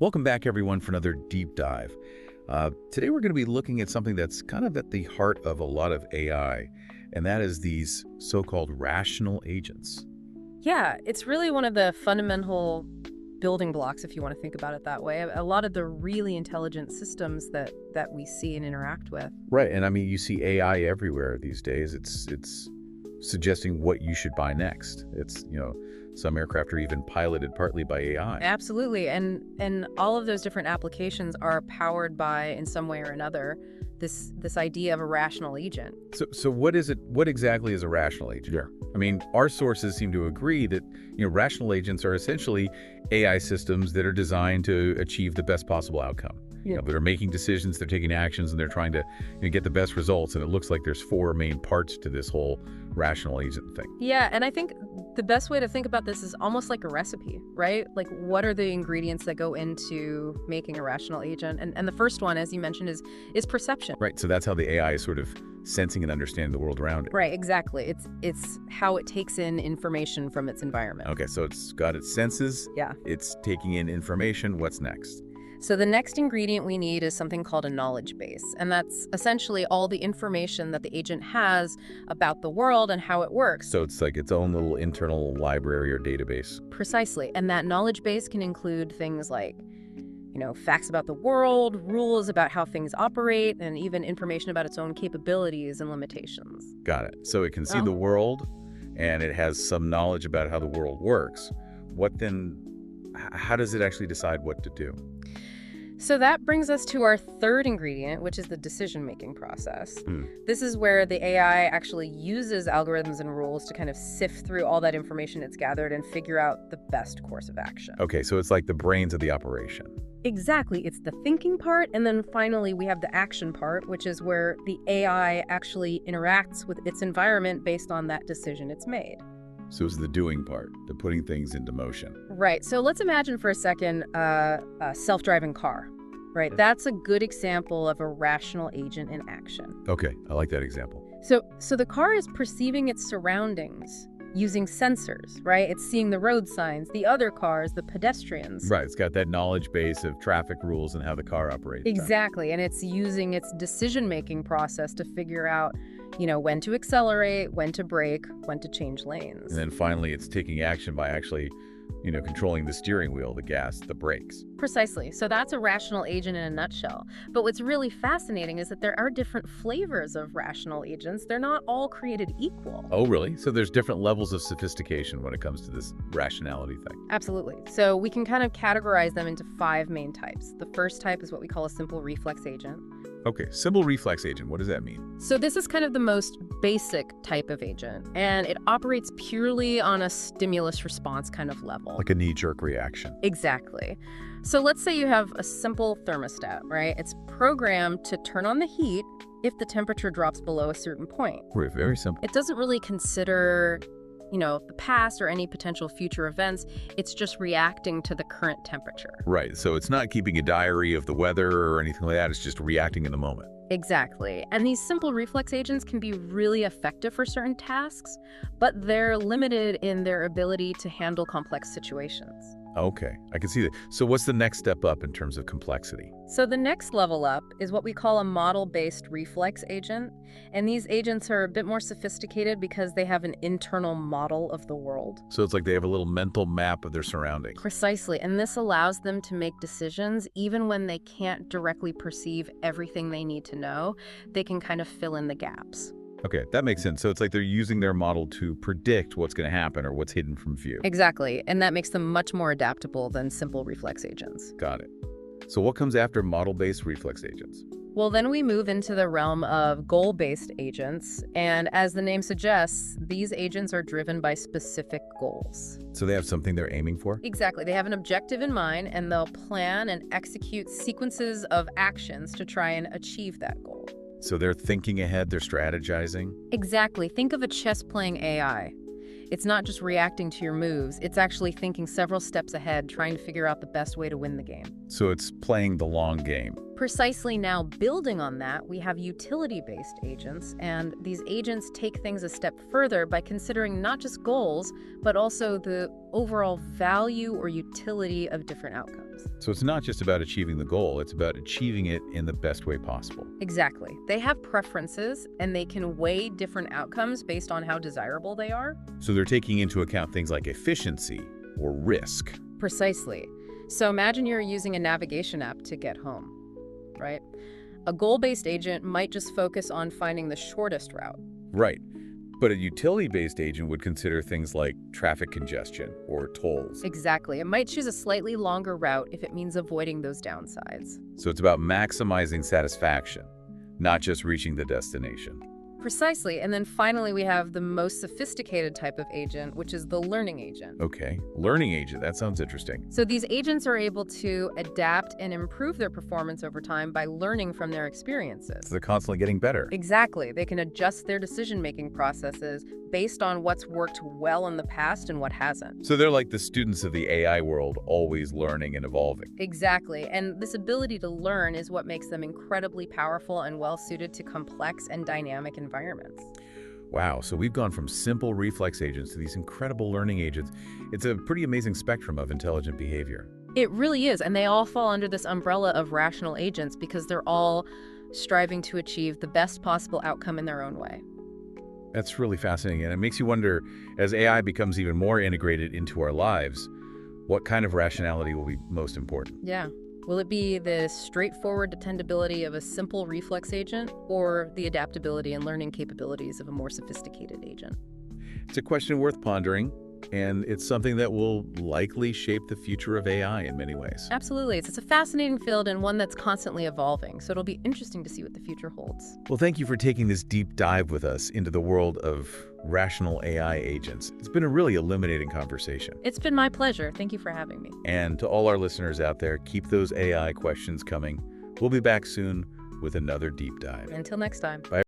Welcome back, everyone, for another deep dive. Today we're going to be looking at something that's kind of at the heart of a lot of AI, and that is these so-called rational agents. Yeah, it's really one of the fundamental building blocks, if you want to think about it that way. A lot of the really intelligent systems that we see and interact with. Right, and I mean, you see AI everywhere these days. It's suggesting what you should buy next. Some aircraft are even piloted partly by AI. Absolutely, and all of those different applications are powered by, in some way or another, this idea of a rational agent. So what is it? What exactly is a rational agent? Yeah. I mean, our sources seem to agree that rational agents are essentially AI systems that are designed to achieve the best possible outcome. Yeah. That are making decisions, they're taking actions, and they're trying to get the best results. And it looks like there's four main parts to this whole rational agent thing. Yeah, and I think the best way to think about this is almost like a recipe, right? Like, what are the ingredients that go into making a rational agent? And the first one, as you mentioned, is perception. Right, so that's how the AI is sort of sensing and understanding the world around it. Right, exactly. It's how it takes in information from its environment. Okay, so it's got its senses. Yeah. It's taking in information. What's next? So the next ingredient we need is something called a knowledge base. And that's essentially all the information that the agent has about the world and how it works. So it's like its own little internal library or database. Precisely. And that knowledge base can include things like, facts about the world, rules about how things operate, and even information about its own capabilities and limitations. Got it. So it can see the world, and it has some knowledge about how the world works. How does it actually decide what to do? So that brings us to our third ingredient, which is the decision-making process. This is where the AI actually uses algorithms and rules to kind of sift through all that information it's gathered and figure out the best course of action. Okay, so it's like the brains of the operation. Exactly. It's the thinking part, and then finally we have the action part, which is where the AI actually interacts with its environment based on that decision it's made. So it's the doing part, the putting things into motion. Right. So let's imagine for a second a self-driving car, right? That's a good example of a rational agent in action. Okay, I like that example. So the car is perceiving its surroundings using sensors, right? It's seeing the road signs, the other cars, the pedestrians. Right, it's got that knowledge base of traffic rules and how the car operates. Exactly, and it's using its decision-making process to figure out when to accelerate, when to brake, when to change lanes. And then finally, it's taking action by actually, controlling the steering wheel, the gas, the brakes. Precisely. So that's a rational agent in a nutshell. But what's really fascinating is that there are different flavors of rational agents. They're not all created equal. Oh, really? So there's different levels of sophistication when it comes to this rationality thing. Absolutely. So we can kind of categorize them into 5 main types. The first type is what we call a simple reflex agent. Okay, simple reflex agent, what does that mean? So this is kind of the most basic type of agent, and it operates purely on a stimulus response kind of level. Like a knee-jerk reaction. Exactly. So let's say you have a simple thermostat, right? It's programmed to turn on the heat if the temperature drops below a certain point. Right, very simple. It doesn't really consider the past or any potential future events. It's just reacting to the current temperature. Right, so it's not keeping a diary of the weather or anything like that. It's just reacting in the moment. Exactly. And these simple reflex agents can be really effective for certain tasks, but they're limited in their ability to handle complex situations. Okay, I can see that. So what's the next step up in terms of complexity? So the next level up is what we call a model-based reflex agent. And these agents are a bit more sophisticated because they have an internal model of the world. So it's like they have a little mental map of their surroundings. Precisely. And this allows them to make decisions even when they can't directly perceive everything they need to know. They can kind of fill in the gaps. Okay, that makes sense. So it's like they're using their model to predict what's going to happen or what's hidden from view. Exactly. And that makes them much more adaptable than simple reflex agents. Got it. So what comes after model-based reflex agents? Well, then we move into the realm of goal-based agents. And as the name suggests, these agents are driven by specific goals. So they have something they're aiming for? Exactly. They have an objective in mind, and they'll plan and execute sequences of actions to try and achieve that goal. So they're thinking ahead, they're strategizing? Exactly. Think of a chess-playing AI. It's not just reacting to your moves, it's actually thinking several steps ahead, trying to figure out the best way to win the game. So it's playing the long game, Precisely. Now, building on that, we have utility-based agents, and these agents take things a step further by considering not just goals, but also the overall value or utility of different outcomes. So it's not just about achieving the goal, it's about achieving it in the best way possible. Exactly. They have preferences, and they can weigh different outcomes based on how desirable they are. So they're taking into account things like efficiency or risk. Precisely. So imagine you're using a navigation app to get home, right? A goal-based agent might just focus on finding the shortest route. Right. But a utility-based agent would consider things like traffic congestion or tolls. Exactly. It might choose a slightly longer route if it means avoiding those downsides. So it's about maximizing satisfaction, not just reaching the destination. Precisely. And then finally, we have the most sophisticated type of agent, which is the learning agent. Okay, learning agent, that sounds interesting. So these agents are able to adapt and improve their performance over time by learning from their experiences. So they're constantly getting better. Exactly. They can adjust their decision-making processes based on what's worked well in the past and what hasn't. So they're like the students of the AI world, always learning and evolving. Exactly. And this ability to learn is what makes them incredibly powerful and well-suited to complex and dynamic environments. Wow, so we've gone from simple reflex agents to these incredible learning agents. It's a pretty amazing spectrum of intelligent behavior. It really is, and they all fall under this umbrella of rational agents because they're all striving to achieve the best possible outcome in their own way. That's really fascinating, and it makes you wonder, as AI becomes even more integrated into our lives, what kind of rationality will be most important? Yeah. Will it be the straightforward dependability of a simple reflex agent or the adaptability and learning capabilities of a more sophisticated agent? It's a question worth pondering, and it's something that will likely shape the future of AI in many ways. Absolutely. It's a fascinating field and one that's constantly evolving, so it'll be interesting to see what the future holds. Well, thank you for taking this deep dive with us into the world of rational AI agents. It's been a really illuminating conversation. It's been my pleasure. Thank you for having me. And to all our listeners out there, keep those AI questions coming. We'll be back soon with another deep dive. Until next time. Bye.